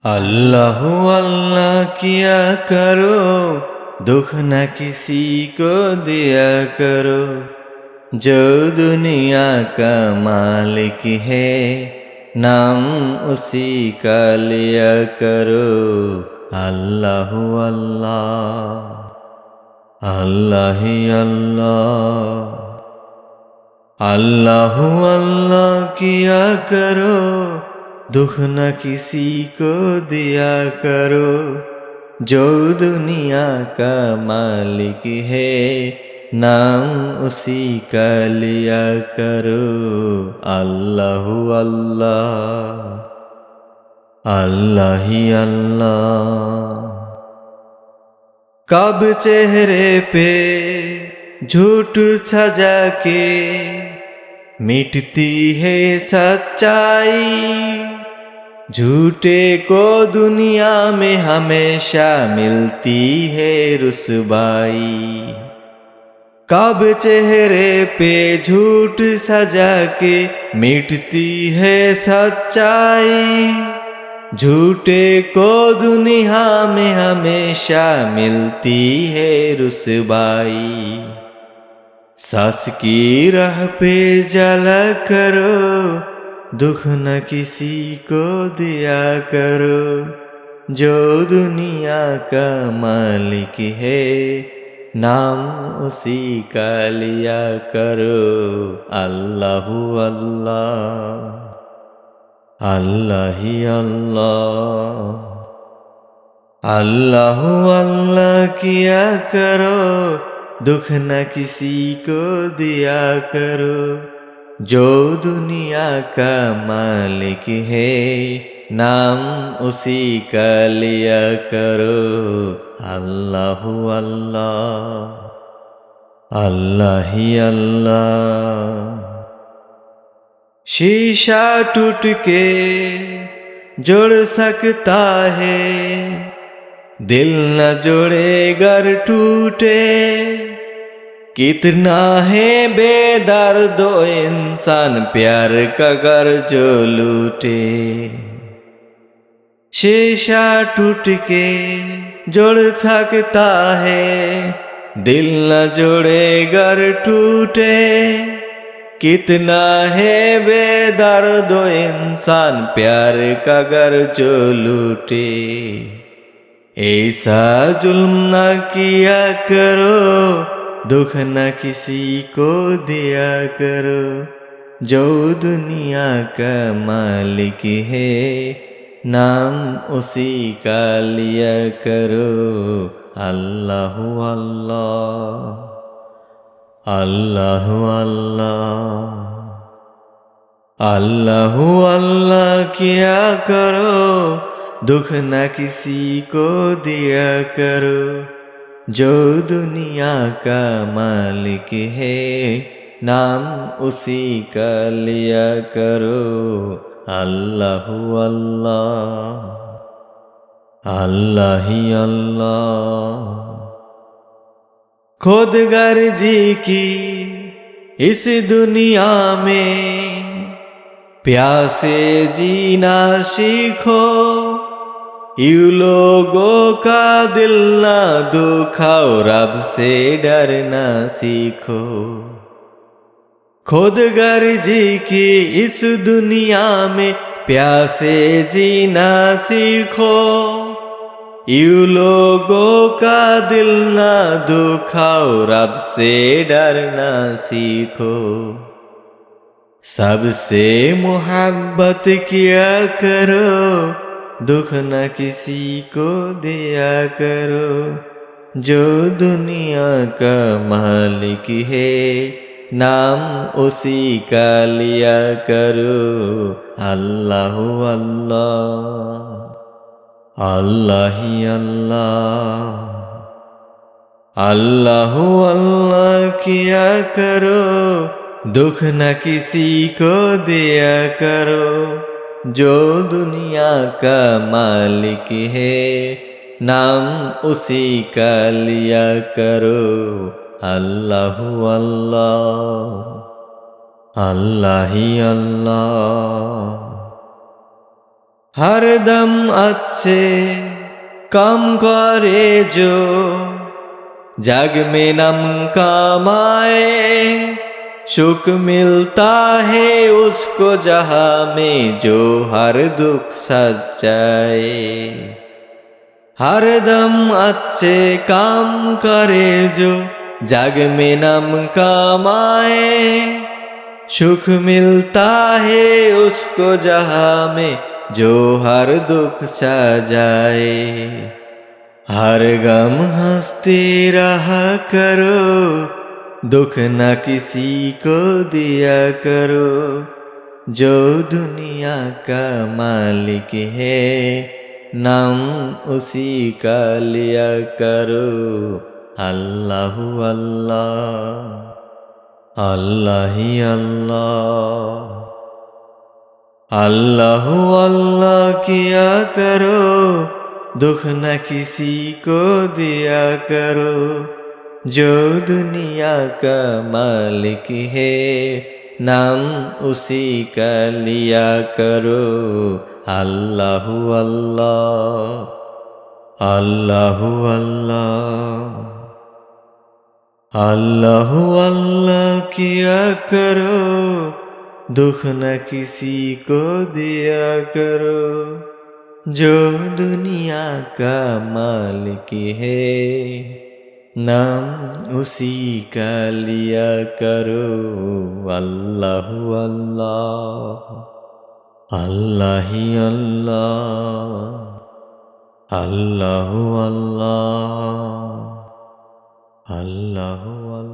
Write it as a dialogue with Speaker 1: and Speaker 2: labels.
Speaker 1: अल्लाह अल्लाह किया करो, दुख न किसी को दिया करो। जो दुनिया का मालिक है, नाम उसी का लिया करो। अल्लाह अल्लाह अल्लाह ही अल्लाह। अल्लाह अल्लाह किया करो, दुख न किसी को दिया करो। जो दुनिया का मालिक है, नाम उसी का लिया करो। अल्लाह अल्लाह अल्लाह ही अल्लाह। कब चेहरे पे झूठ सजा के मिटती है सच्चाई। झूठे को दुनिया में हमेशा मिलती है रुसवाई। कब चेहरे पे झूठ सजा के मिटती है सच्चाई। झूठे को दुनिया में हमेशा मिलती है रुसवाई। सास की राह पे जला करो, दुख न किसी को दिया करो। जो दुनिया का मालिक है, नाम उसी का लिया करो। अल्लाह अल्लाह अल्लाह ही अल्लाह। अल्लाह अल्लाह किया करो, दुख न किसी को दिया करो। जो दुनिया का मालिक है, नाम उसी का लिया करो। अल्लाह अल्लाह अल्लाह ही अल्लाह। शीशा टूट के जुड़ सकता है, दिल न जुड़े गर टूटे। कितना है बेदर्दो इंसान प्यार का गर जो लूटे। शीशा टूट के जुड़ सकता है, दिल न जुड़े गर टूटे। कितना है बेदर्दो इंसान प्यार का गर जो लूटे। ऐसा जुल्म न किया करो, दुख न किसी को दिया करो। जो दुनिया का मालिक है, नाम उसी का लिया करो। अल्लाह अल्लाह अल्लाह अल्लाह अल्लाह अल्लाह किया करो, दुख न किसी को दिया करो। जो दुनिया का मालिक है, नाम उसी का लिया करो। अल्लाह अल्लाह अल्लाह ही अल्लाह। खुद गर्जी की इस दुनिया में प्यासे जीना सीखो। यू लोगों का दिल ना दुखाओ, रब से डरना सीखो। खुद गर्जी की इस दुनिया में प्यासे जीना सीखो। यू लोगों का दिल ना दुखाओ, रब से डरना सीखो। सबसे मोहब्बत किया करो, दुख न किसी को दिया करो। जो दुनिया का मालिक है, नाम उसी का लिया करो। अल्लाह अल्लाह अल्लाह ही अल्लाह। अल्लाह अल्लाह किया करो, दुख न किसी को दिया करो। जो दुनिया का मालिक है, नाम उसी का लिया करो। अल्लाह अल्लाह अल्लाह ही अल्लाह। हरदम अच्छे काम करे जो, जग में नम कमाए, सुख मिलता है उसको जहां में जो हर दुख सच्चाए। हरदम अच्छे काम करे जो, जग में नम कमाए, सुख मिलता है उसको जहां में जो हर दुख सजाए। हर गम हंसते रहा करो, दुख न किसी को दिया करो, जो दुनिया का मालिक है नाम उसी का लिया करो। अल्लाह अल्लाह अल्लाह ही अल्लाह, अल्लाह अल्लाह किया करो, दुख न किसी को दिया करो, जो दुनिया का मालिक है नाम उसी का लिया करो। अल्लाह अल्लाह अल्लाह अल्लाह अल्लाह अल्लाह किया करो, दुख न किसी को दिया करो, जो दुनिया का मालिक है नाम उसी का लिया करो। अल्लाह अल्लाह अल्लाह ही अल्लाह, अल्लाह अल्लाह अल्लाह अल्लाह।